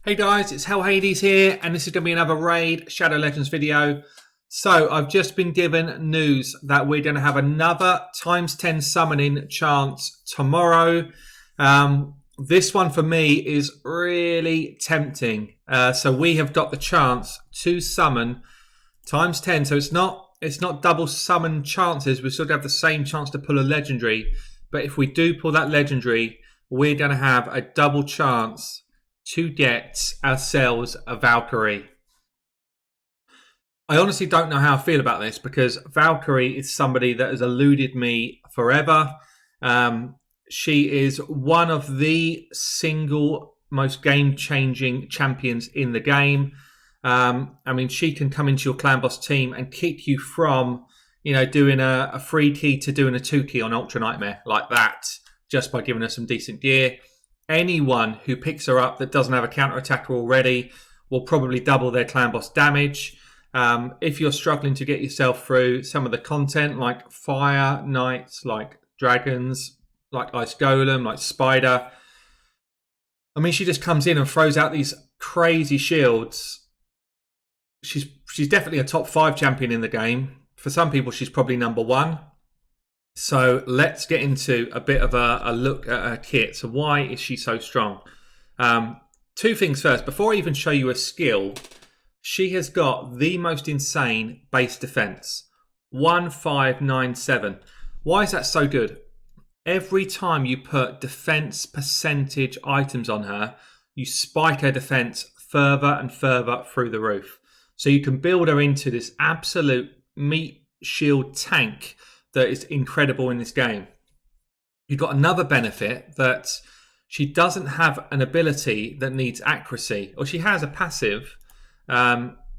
Hey guys, it's Hell Hades here, and this is going to be another Raid Shadow Legends video. So, I've just been given news that we're going to have another ×10 summoning chance tomorrow. This one for me is really tempting. So we have got the chance to summon ×10. So it's not double summon chances. We still have the same chance to pull a legendary. But if we do pull that legendary, we're going to have a double chance to get ourselves a Valkyrie. I honestly don't know how I feel about this because Valkyrie is somebody that has eluded me forever. She is one of the single most game-changing champions in the game. I mean, she can come into your Clanboss team and kick you from, doing a free key to doing a 2 key on Ultra Nightmare like that, just by giving her some decent gear. Anyone who picks her up that doesn't have a counter-attacker already will probably double their Clanboss damage. If you're struggling to get yourself through some of the content like Fire Knights, like Dragons, like Ice Golem, like Spider, I mean, she just comes in and throws out these crazy shields. She's definitely a top 5 champion in the game. For some people, she's probably number 1. So let's get into a bit of a look at her kit. So why is she so strong? 2 things first. Before I even show you a skill, she has got the most insane base defense. 1597. Why is that so good? Every time you put defense percentage items on her, you spike her defense further and further through the roof. So you can build her into this absolute meat shield tank that is incredible in this game. You've got another benefit that she doesn't have an ability that needs accuracy, or she has a passive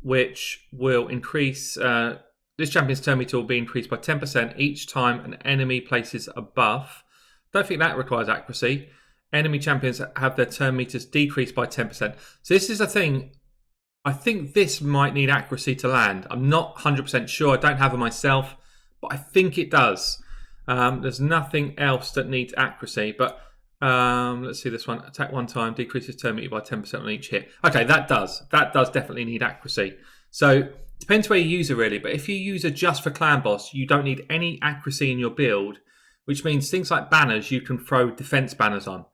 which will increase. This champion's turn meter will be increased by 10% each time an enemy places a buff. Don't think that requires accuracy. Enemy champions have their turn meters decreased by 10%. So this is a thing. I think this might need accuracy to land. I'm not 100% sure. I don't have it myself, but I think it does. There's nothing else that needs accuracy. But let's see this one. Attack 1 time, decreases turn meter by 10% on each hit. Okay, that does definitely need accuracy. So depends where you use her really. But if you use her just for Clanboss, you don't need any accuracy in your build, which means things like banners you can throw defense banners on.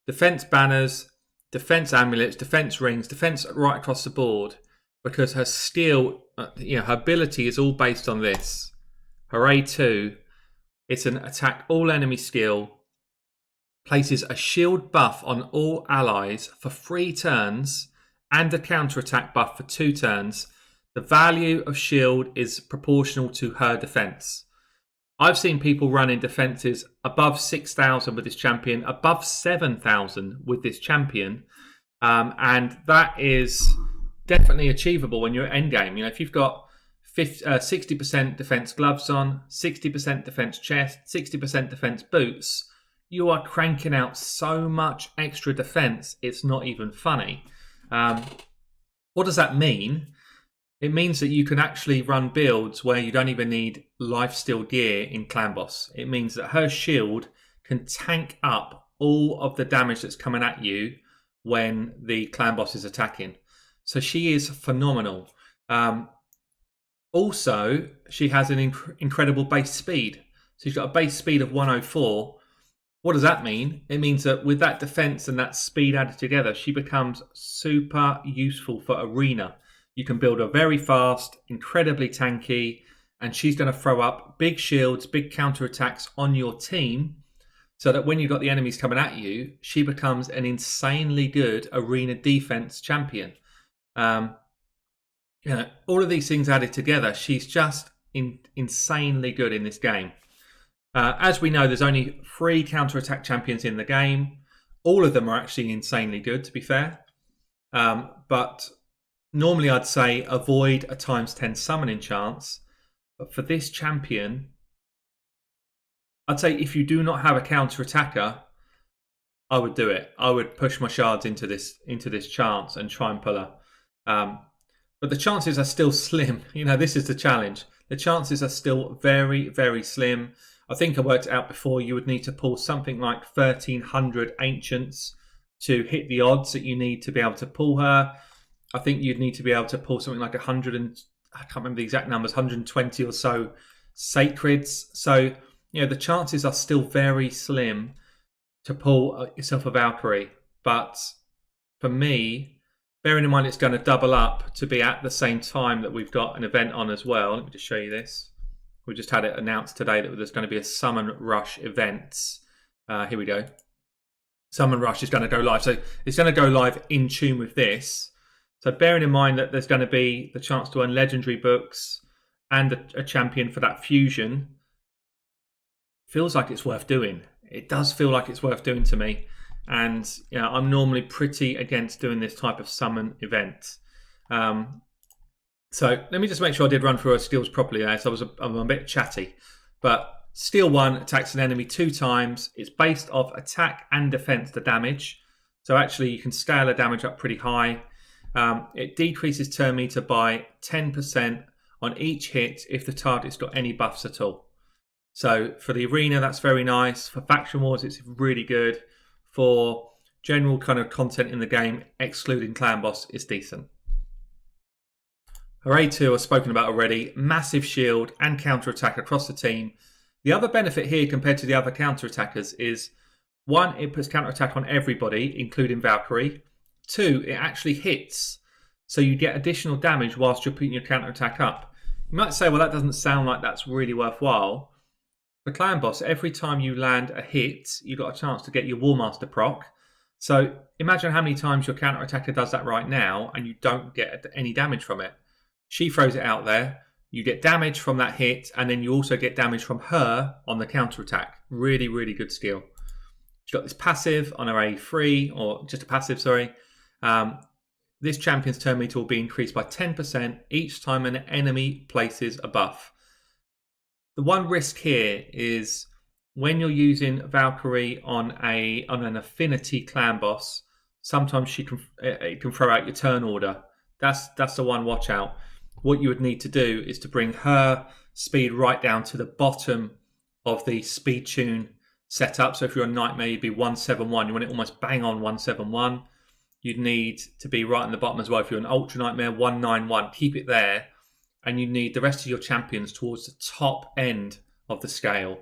Defense banners, defense amulets, defense rings, defense right across the board, because her skill, her ability is all based on this. Her A2, it's an attack all enemy skill, places a shield buff on all allies for 3 turns and a counter-attack buff for 2 turns. The value of shield is proportional to her defense. I've seen people running defenses above 6,000 with this champion, above 7,000 with this champion, and that is definitely achievable when you're at endgame. If you've got 60% defense gloves on, 60% defense chest, 60% defense boots, you are cranking out so much extra defense, it's not even funny. What does that mean? It means that you can actually run builds where you don't even need lifesteal gear in Clanboss. It means that her shield can tank up all of the damage that's coming at you when the Clanboss is attacking. So she is phenomenal. Also, she has an incredible base speed. So she's got a base speed of 104. What does that mean? It means that with that defense and that speed added together, she becomes super useful for arena. You can build her very fast, incredibly tanky, and she's going to throw up big shields, big counterattacks on your team, so that when you've got the enemies coming at you, she becomes an insanely good arena defense champion. All of these things added together, she's just insanely good in this game. As we know, there's only 3 counterattack champions in the game. All of them are actually insanely good, to be fair. But normally I'd say avoid a ×10 summoning chance. But for this champion, I'd say if you do not have a counter-attacker, I would do it. I would push my shards into this chance and try and pull her. But the chances are still slim. This is the challenge. The chances are still very, very slim. I think I worked it out before. You would need to pull something like 1,300 Ancients to hit the odds that you need to be able to pull her. I think you'd need to be able to pull something like 100 and I can't remember the exact numbers, 120 or so sacreds. So, the chances are still very slim to pull yourself a Valkyrie. But for me, bearing in mind it's going to double up to be at the same time that we've got an event on as well. Let me just show you this. We just had it announced today that there's going to be a Summon Rush event. Here we go. Summon Rush is going to go live. So it's going to go live in tune with this. So bearing in mind that there's going to be the chance to earn legendary books and a champion for that fusion, feels like it's worth doing. It does feel like it's worth doing to me. And I'm normally pretty against doing this type of summon event. So let me just make sure I did run through our skills properly there. So I'm a bit chatty. But Steel 1 attacks an enemy 2 times. It's based off attack and defense, the damage. So actually you can scale the damage up pretty high. It decreases turn meter by 10% on each hit if the target's got any buffs at all. So for the arena, that's very nice. For faction wars, it's really good. For general kind of content in the game, excluding Clanboss, it's decent. Her A2 I've spoken about already. Massive shield and counter-attack across the team. The other benefit here compared to the other counter-attackers is, 1, it puts counter-attack on everybody, including Valkyrie. 2, it actually hits. So you get additional damage whilst you're putting your counter-attack up. You might say, well, that doesn't sound like that's really worthwhile. For Clanboss, every time you land a hit, you've got a chance to get your Warmaster proc. So imagine how many times your counter-attacker does that right now and you don't get any damage from it. She throws it out there, you get damage from that hit, and then you also get damage from her on the counter-attack. Really, really good skill. She's got this passive on her A3, or just a passive, sorry. This champion's turn meter will be increased by 10% each time an enemy places a buff. The one risk here is when you're using Valkyrie on an affinity Clanboss, sometimes it can throw out your turn order. That's the one watch out. What you would need to do is to bring her speed right down to the bottom of the speed tune setup. So if you're a Nightmare, you'd be 171. You want it almost bang on 171. You'd need to be right on the bottom as well. If you're an Ultra Nightmare, 191. Keep it there. And you need the rest of your champions towards the top end of the scale.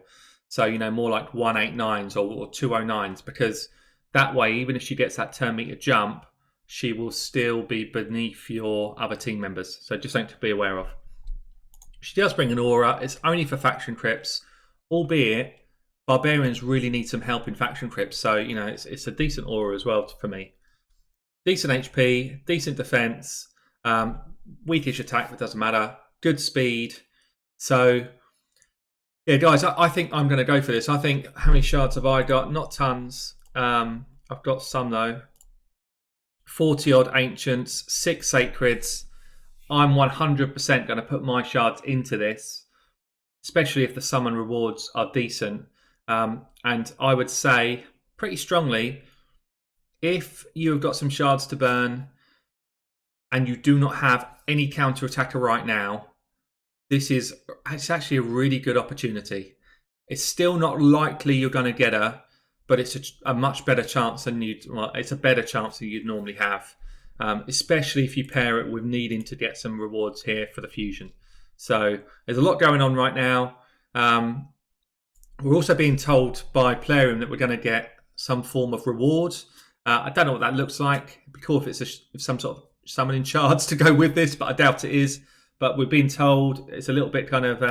So, more like 189s or 209s. Because that way, even if she gets that turn meter jump, she will still be beneath your other team members. So just something to be aware of. She does bring an aura. It's only for faction crypts. Albeit, barbarians really need some help in faction crypts. So, it's a decent aura as well for me. Decent HP, decent defense, weakish attack, but doesn't matter. Good speed. So, yeah, guys, I think I'm going to go for this. I think, how many shards have I got? Not tons. I've got some, though. 40-odd ancients, 6 sacreds. I'm 100% going to put my shards into this, especially if the summon rewards are decent. And I would say, pretty strongly, if you've got some shards to burn and you do not have any counter-attacker right now, it's actually a really good opportunity. It's still not likely you're going to get her, but it's a much better chance than it's a better chance than you'd normally have, especially if you pair it with needing to get some rewards here for the fusion. So there's a lot going on right now. We're also being told by Plarium that we're going to get some form of reward. I don't know what that looks like. It'd be cool if it's some sort of summoning shards to go with this, but I doubt it is. But we're being told it's a little bit kind of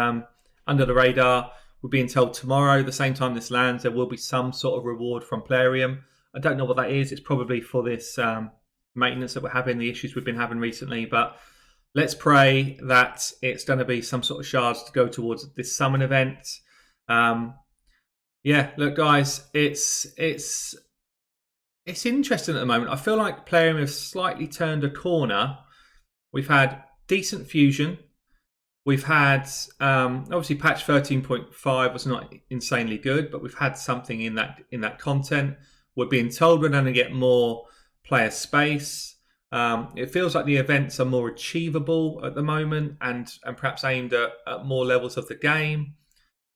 under the radar. We're being told tomorrow, the same time this lands, there will be some sort of reward from Plarium. I don't know what that is. It's probably for this maintenance that we're having, the issues we've been having recently. But let's pray that it's going to be some sort of shards to go towards this summon event. Yeah, look, guys, it's interesting at the moment. I feel like Plarium have slightly turned a corner. We've had decent fusion. We've had, obviously patch 13.5 was not insanely good, but we've had something in that content. We're being told we're going to get more player space. It feels like the events are more achievable at the moment and perhaps aimed at more levels of the game.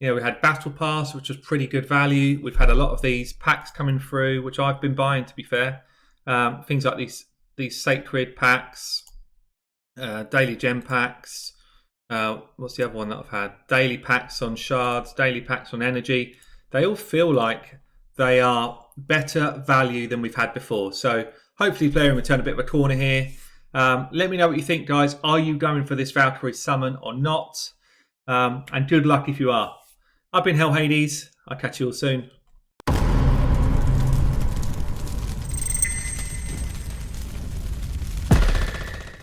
You know, we had Battle Pass, which was pretty good value. We've had a lot of these packs coming through, which I've been buying, to be fair. Things like these sacred packs, daily gem packs. What's the other one that I've had? Daily packs on shards, daily packs on energy. They all feel like they are better value than we've had before. So hopefully Plarium will turn a bit of a corner here. Let me know what you think, guys. Are you going for this Valkyrie summon or not? And good luck if you are. I've been Hell Hades. I'll catch you all soon.